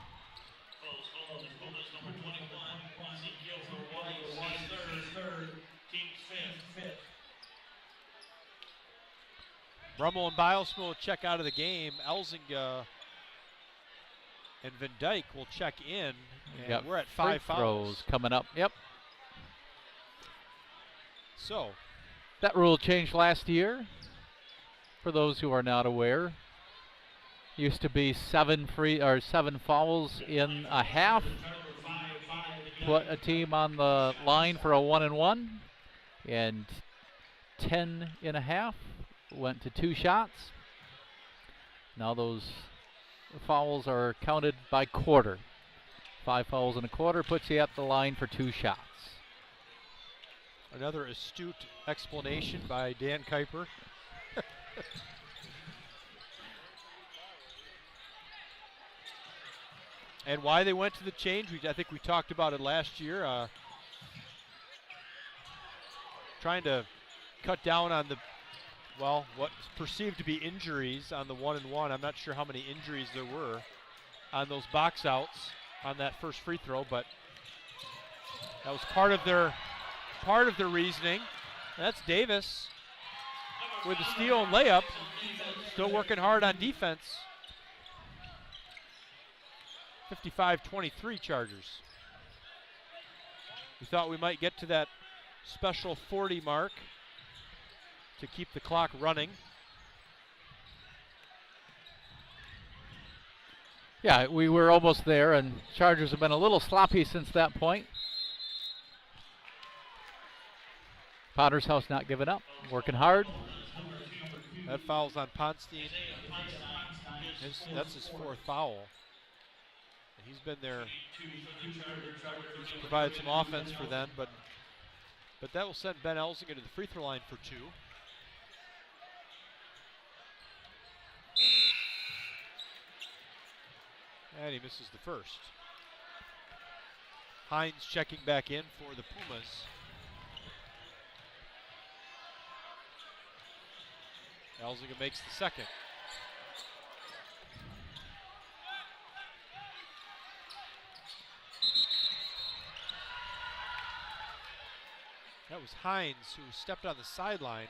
Brummel and Bilesma will check out of the game. Elzinga and Van Dyke will check in. And we're at 5 fouls coming up. Yep. So that rule changed last year. For those who are not aware, used to be 7 fouls in a half. Put a team on the line for a 1-and-1, and 10 in a half went to 2 shots. Now those fouls are counted by quarter. 5 fouls in a quarter puts you at the line for 2 shots. Another astute explanation by Dan Kuiper. And why they went to the change, I think we talked about it last year. Trying to cut down on what's perceived to be injuries on the 1-and-1. I'm not sure how many injuries there were on those box outs on that first free throw, but that was part of their reasoning. And that's Davis with the steal and layup, still working hard on defense. 55-23 Chargers. We thought we might get to that special 40 mark to keep the clock running. Yeah, we were almost there, and Chargers have been a little sloppy since that point. Potter's House not giving up, working hard. That foul's on Ponstein. That's his 4th foul. And he's been there. He's provided some offense for them, but that will send Ben Elzinga to the free throw line for 2. And he misses the first. Hines checking back in for the Pumas. Elzinga makes the second. That was Hines who stepped on the sideline.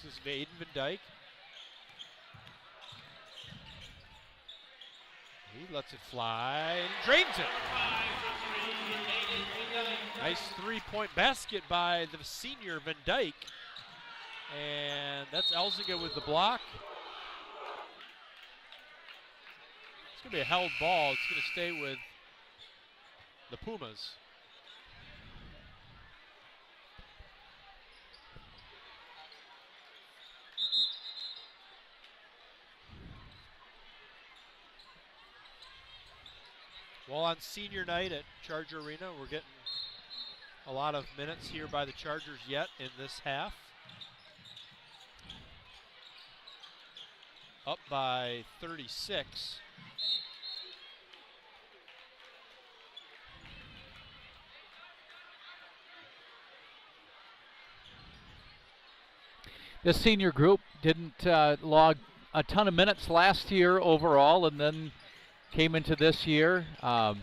This is Aiden Van Dyke. He lets it fly and drains it. Nice 3-point basket by the senior Van Dyke. And that's Elzinga with the block. It's going to be a held ball. It's going to stay with the Pumas. Well, on senior night at Charger Arena, we're getting a lot of minutes here by the Chargers yet in this half. Up by 36. This senior group didn't log a ton of minutes last year overall, and then came into this year. Had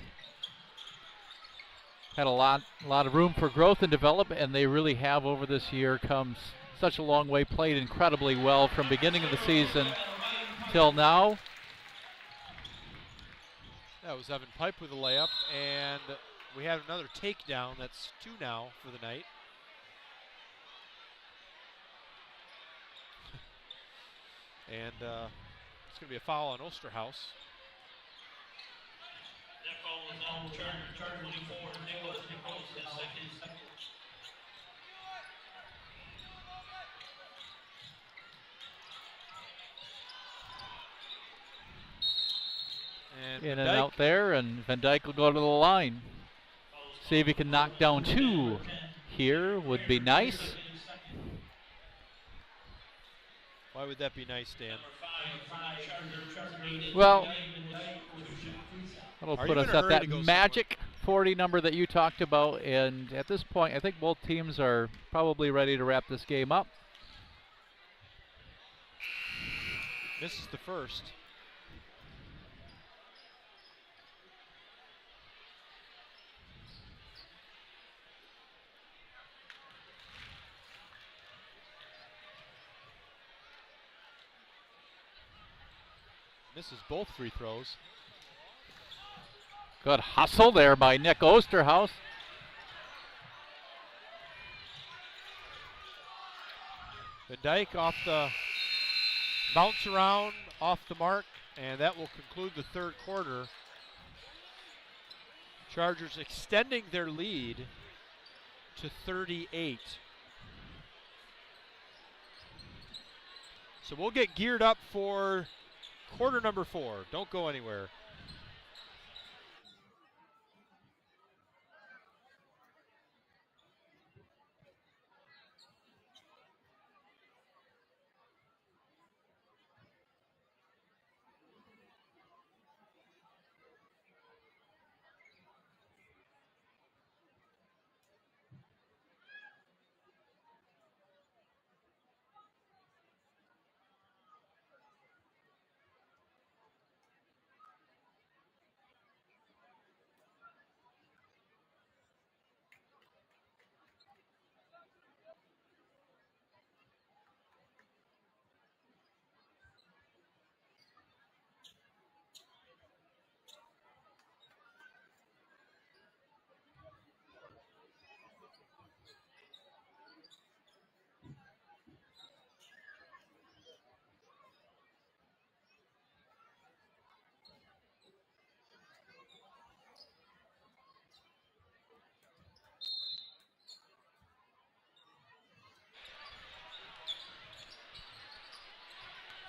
a lot of room for growth and development, and they really have over this year come such a long way, played incredibly well from beginning of the season till now. That was Evan Pipe with a layup, and we have another takedown. That's 2 now for the night. And it's going to be a foul on Osterhaus. That foul is on Charger 24, Nicholas his second. And in and out there, and Van Dyke will go to the line. See if he can knock down 2 here would be nice. Why would that be nice, Dan? Well, That'll Are put you us in a at hurry that to go magic 40 number that you talked about. And at this point, I think both teams are probably ready to wrap this game up. Misses the first. Misses both free throws. Good hustle there by Nick Osterhaus. Van Dyke off the bounce around, off the mark, and that will conclude the third quarter. Chargers extending their lead to 38. So we'll get geared up for quarter number 4. Don't go anywhere.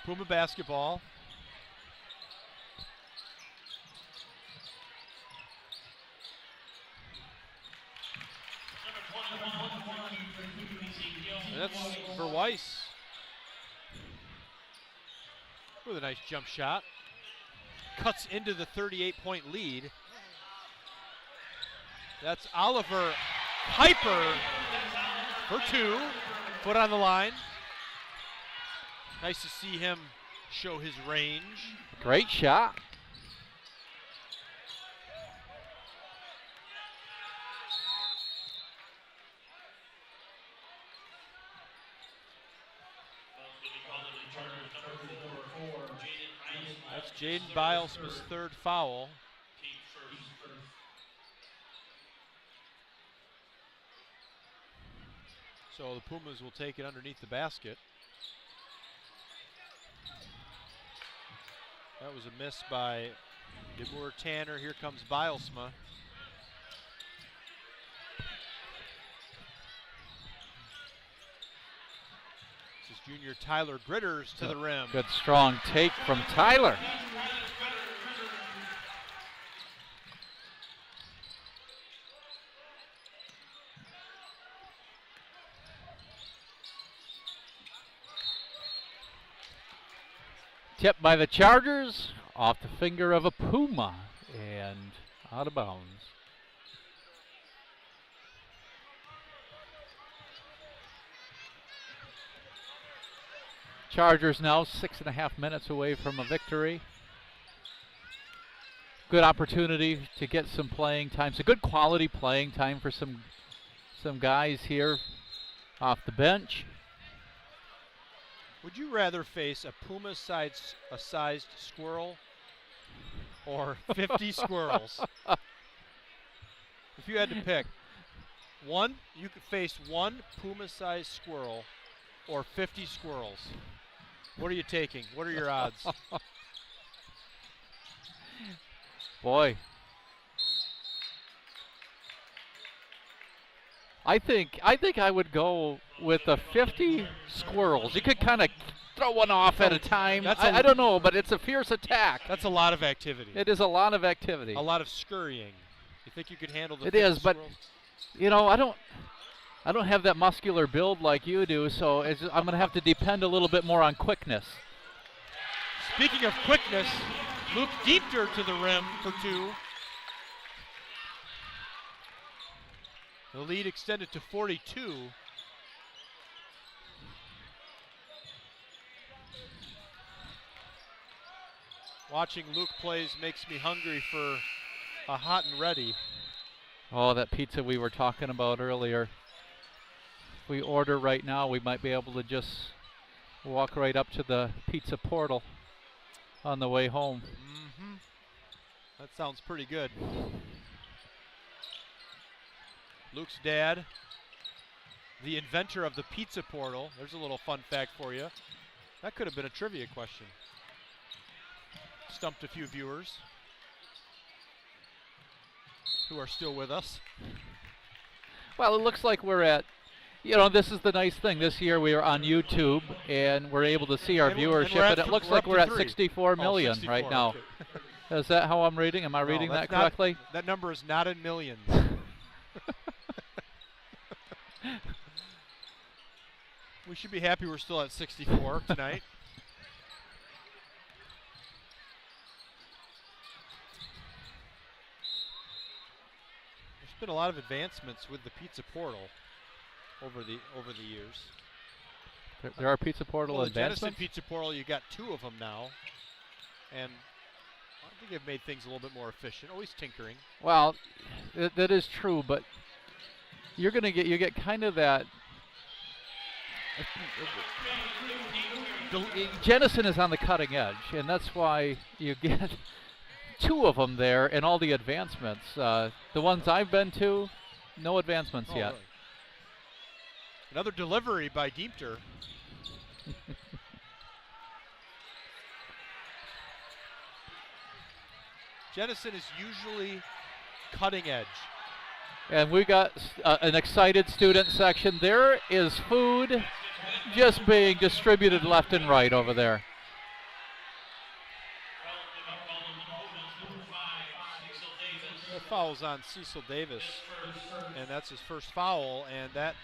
Puma basketball. And that's for Weiss. With a nice jump shot. Cuts into the 38-point lead. That's Oliver Piper for 2. Foot on the line. Nice to see him show his range. Great shot. That's Jaden Bilesmith's third foul. So the Pumas will take it underneath the basket. That was a miss by DeMoor Tanner. Here comes Bilesma. This is junior Tyler Gritters to the rim. Good strong take from Tyler. Tipped by the Chargers, off the finger of a Puma, and out of bounds. Chargers now 6.5 minutes away from a victory. Good opportunity to get some playing time, some good quality playing time for some guys here off the bench. Would you rather face a Puma-sized squirrel or 50 squirrels? If you had to pick one, you could face one Puma-sized squirrel or 50 squirrels. What are you taking? What are your odds? Boy. I think I would go with the 50 squirrels. You could kind of throw one off at a time. I don't know, but it's a fierce attack. That's a lot of activity. It is a lot of activity. A lot of scurrying. You think you could handle the 50 squirrels? It is, but you know, I don't have that muscular build like you do, so I'm going to have to depend a little bit more on quickness. Speaking of quickness, Luke Diepter to the rim for 2. The lead extended to 42. Watching Luke plays makes me hungry for a hot and ready. Oh, that pizza we were talking about earlier. If we order right now, we might be able to just walk right up to the pizza portal on the way home. Mm-hmm. That sounds pretty good. Luke's dad, the inventor of the pizza portal. There's a little fun fact for you. That could have been a trivia question. Stumped a few viewers who are still with us. Well, it looks like we're at, you know, this is the nice thing. This year we are on YouTube, and we're able to see our viewership, and it looks like we're at 64 million 64, right now. Okay. Is that how I'm reading? Am I reading that correctly? That number is not in millions. We should be happy we're still at 64 tonight. There's been a lot of advancements with the pizza portal over the years. There are pizza portal advancements? The Jenison pizza portal, you got 2 of them now. And I think they've made things a little bit more efficient, always tinkering. Well, that is true, but you get kind of that. Jenison is on the cutting edge, and that's why you get 2 of them there and all the advancements. The ones I've been to, no advancements yet. Really? Another delivery by Diemter. Jenison is usually cutting edge. And we got an excited student section. There is food just being distributed left and right over there. The foul's on Cecil Davis, and that's his first foul, and that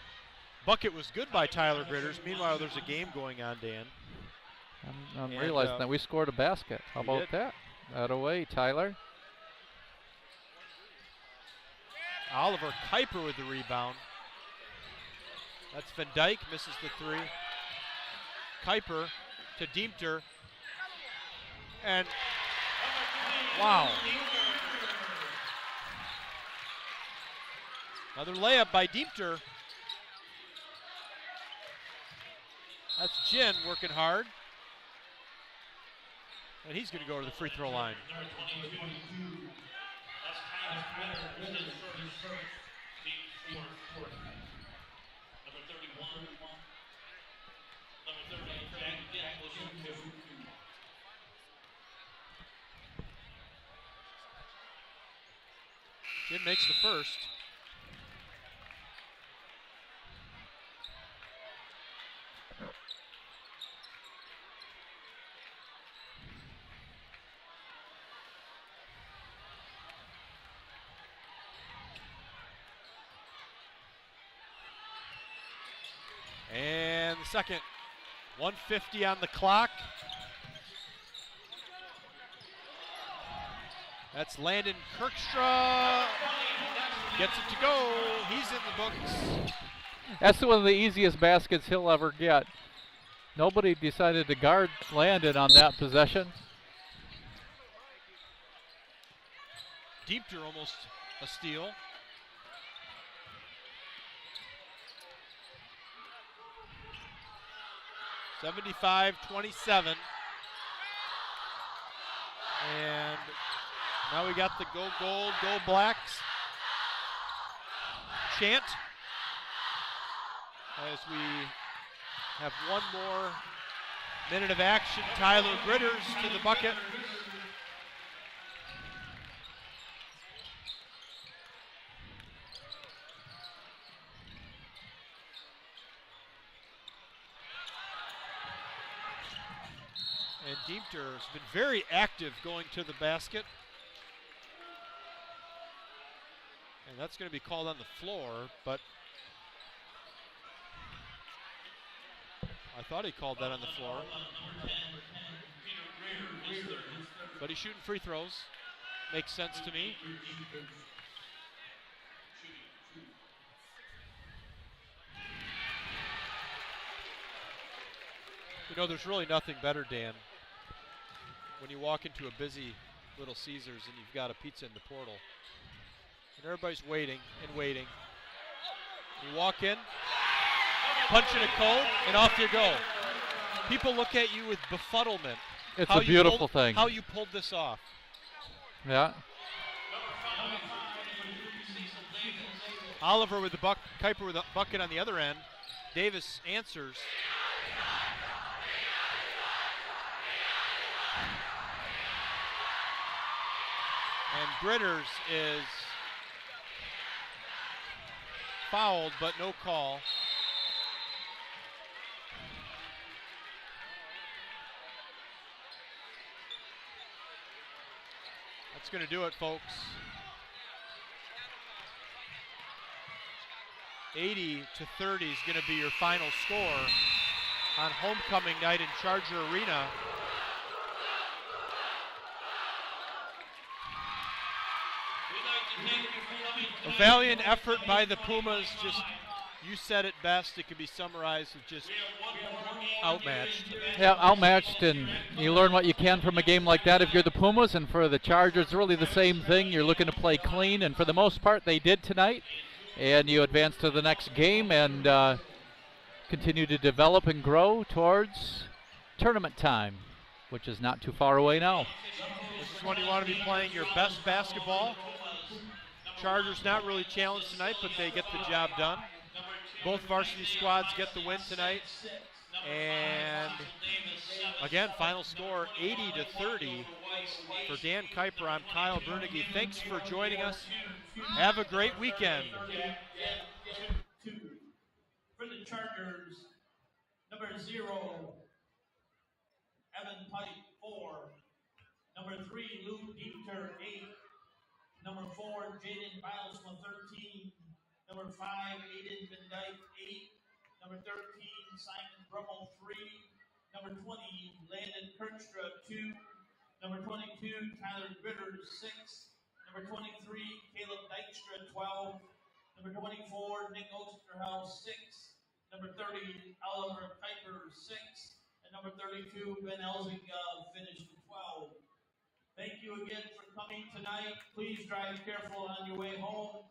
bucket was good by Tyler Gritters. Meanwhile, there's a game going on, Dan. I'm realizing that we scored a basket. How about that? That away, Tyler. Oliver Kuiper with the rebound. That's Van Dyke, misses the 3. Kuiper to Diemter. And wow. Another layup by Diemter. That's Jin working hard. And he's going to go to the free throw line. Jin makes the first. And the second, 1:50 on the clock. That's Landon Kirkstra. Gets it to go. He's in the books. That's one of the easiest baskets he'll ever get. Nobody decided to guard Landon on that possession. Diemter almost a steal. (75-27). And now we got the go gold, go blacks chant as we have one more minute of action. Tyler Gritters to the bucket. And Diemter has been very active going to the basket. And that's going to be called on the floor, but I thought he called that on the floor. But he's shooting free throws. Makes sense to me. You know, there's really nothing better, Dan, when you walk into a busy Little Caesars and you've got a pizza in the portal. And everybody's waiting and waiting. You walk in, punch in a code, and off you go. People look at you with befuddlement. It's a beautiful thing. How you pulled this off. Yeah. Oliver with the Kuiper with a bucket on the other end. Davis answers. And Gritters is fouled, but no call. That's going to do it, folks. 80-30 is going to be your final score on homecoming night in Charger Arena. A valiant effort by the Pumas. Just, you said it best. It can be summarized with just outmatched. Yeah, outmatched, and you learn what you can from a game like that if you're the Pumas. And for the Chargers, really the same thing. You're looking to play clean, and for the most part, they did tonight. And you advance to the next game and continue to develop and grow towards tournament time, which is not too far away now. This is when you want to be playing your best basketball. Chargers not really challenged tonight, but they get the job done. Both varsity squads get the win tonight. And again, final score 80-30 for Dan Kuiper. I'm Kyle Brunigy. Thanks for joining us. Have a great weekend. For the Chargers, number 0, Evan Pike, 4. Number 3, Luke Dieter, 8. Number 4, Jaden Bilesma, 13. Number 5, Aiden Van Dyke, 8. Number 13, Simon Brummel, 3. Number 20, Landon Kirkstra, 2. Number 22, Tyler Gritters, 6. Number 23, Caleb Dykstra, 12. Number 24, Nick Osterhaus, 6. Number 30, Oliver Kuiper, 6. And number 32, Ben Elsing finished with 12. Thank you again for coming tonight. Please drive careful on your way home.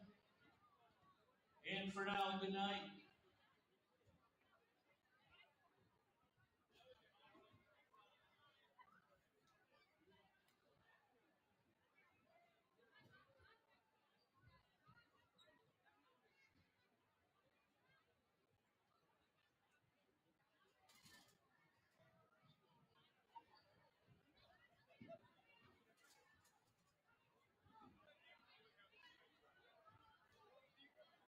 And for now, good night.